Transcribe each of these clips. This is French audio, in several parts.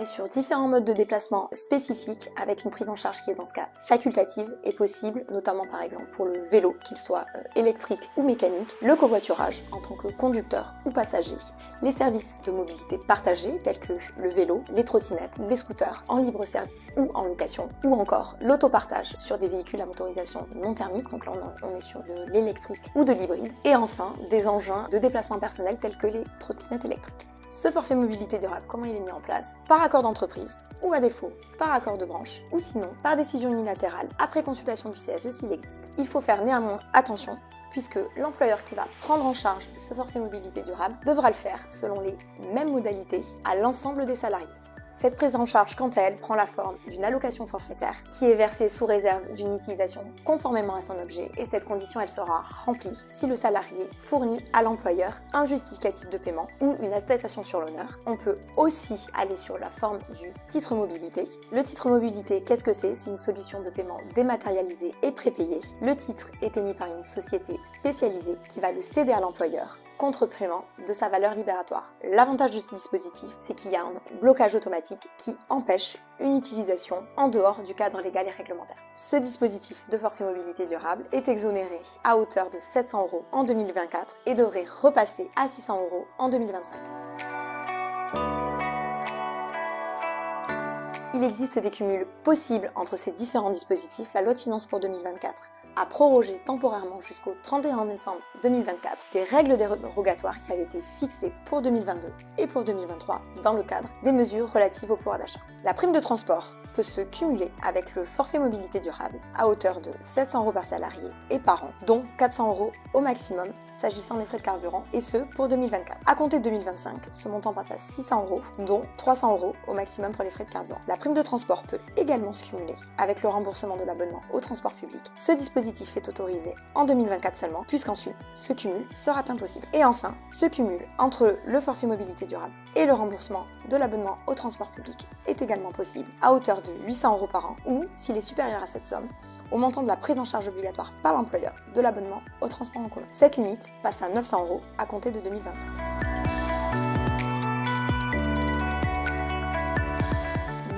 est sur différents modes de déplacement spécifiques avec une prise en charge qui est dans ce cas facultative et possible, notamment par exemple pour le vélo, qu'il soit électrique ou mécanique, le covoiturage en tant que conducteur ou passager, les services de mobilité partagée tels que le vélo, les trottinettes, les scooters en libre service ou en location, ou encore l'autopartage sur des véhicules à motorisation non thermique, donc là on est sur de l'électrique ou de l'hybride, et enfin des engins de déplacement personnel tels que les trottinettes électriques. Ce forfait mobilité durable, comment il est mis en place? Par accord d'entreprise, ou à défaut, par accord de branche, ou sinon par décision unilatérale, après consultation du CSE s'il existe. Il faut faire néanmoins attention, puisque l'employeur qui va prendre en charge ce forfait mobilité durable devra le faire selon les mêmes modalités à l'ensemble des salariés. Cette prise en charge, quant à elle, prend la forme d'une allocation forfaitaire qui est versée sous réserve d'une utilisation conformément à son objet, et cette condition elle sera remplie si le salarié fournit à l'employeur un justificatif de paiement ou une attestation sur l'honneur. On peut aussi aller sur la forme du titre mobilité. Le titre mobilité, qu'est-ce que c'est? C'est une solution de paiement dématérialisée et prépayée. Le titre est émis par une société spécialisée qui va le céder à l'employeur contre paiement de sa valeur libératoire. L'avantage de ce dispositif, c'est qu'il y a un blocage automatique qui empêche une utilisation en dehors du cadre légal et réglementaire. Ce dispositif de forfait mobilité durable est exonéré à hauteur de 700 € en 2024 et devrait repasser à 600 € en 2025. Il existe des cumuls possibles entre ces différents dispositifs. La loi de finances pour 2024 a prorogé temporairement jusqu'au 31 décembre 2024 des règles dérogatoires qui avaient été fixées pour 2022 et pour 2023 dans le cadre des mesures relatives au pouvoir d'achat. La prime de transport peut se cumuler avec le forfait mobilité durable à hauteur de 700 € par salarié et par an, dont 400 € au maximum s'agissant des frais de carburant, et ce pour 2024. À compter de 2025, ce montant passe à 600 €, dont 300 € au maximum pour les frais de carburant. La prime de transport peut également se cumuler avec le remboursement de l'abonnement au transport public. Ce dispositif est autorisé en 2024 seulement, puisqu'ensuite ce cumul sera impossible. Et enfin, ce cumul entre le forfait mobilité durable et le remboursement de l'abonnement au transport public est également possible à hauteur de 800 € par an, ou, s'il est supérieur à cette somme, au montant de la prise en charge obligatoire par l'employeur de l'abonnement au transport en commun. Cette limite passe à 900 € à compter de 2025.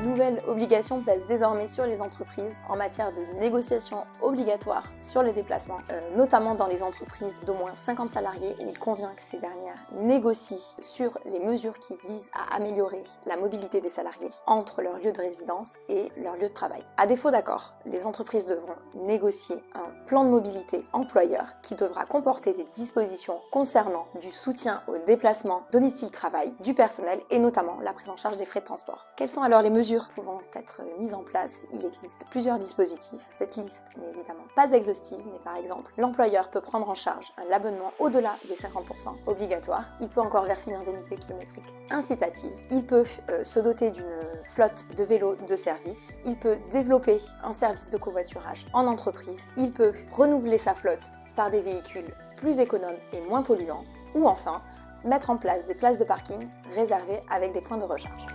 Nouvelle obligation pèse désormais sur les entreprises en matière de négociation obligatoire sur les déplacements, notamment dans les entreprises d'au moins 50 salariés, où il convient que ces dernières négocient sur les mesures qui visent à améliorer la mobilité des salariés entre leur lieu de résidence et leur lieu de travail. À défaut d'accord, les entreprises devront négocier un plan de mobilité employeur qui devra comporter des dispositions concernant du soutien au déplacement domicile-travail du personnel et notamment la prise en charge des frais de transport. Quelles sont alors les mesures pouvant être mises en place? Il existe plusieurs dispositifs. Cette liste n'est évidemment pas exhaustive, mais par exemple, l'employeur peut prendre en charge un abonnement au-delà des 50% obligatoire. Il peut encore verser une indemnité kilométrique incitative. Il peut se doter d'une flotte de vélos de service. Il peut développer un service de covoiturage en entreprise. Il peut renouveler sa flotte par des véhicules plus économes et moins polluants. Ou enfin, mettre en place des places de parking réservées avec des points de recharge.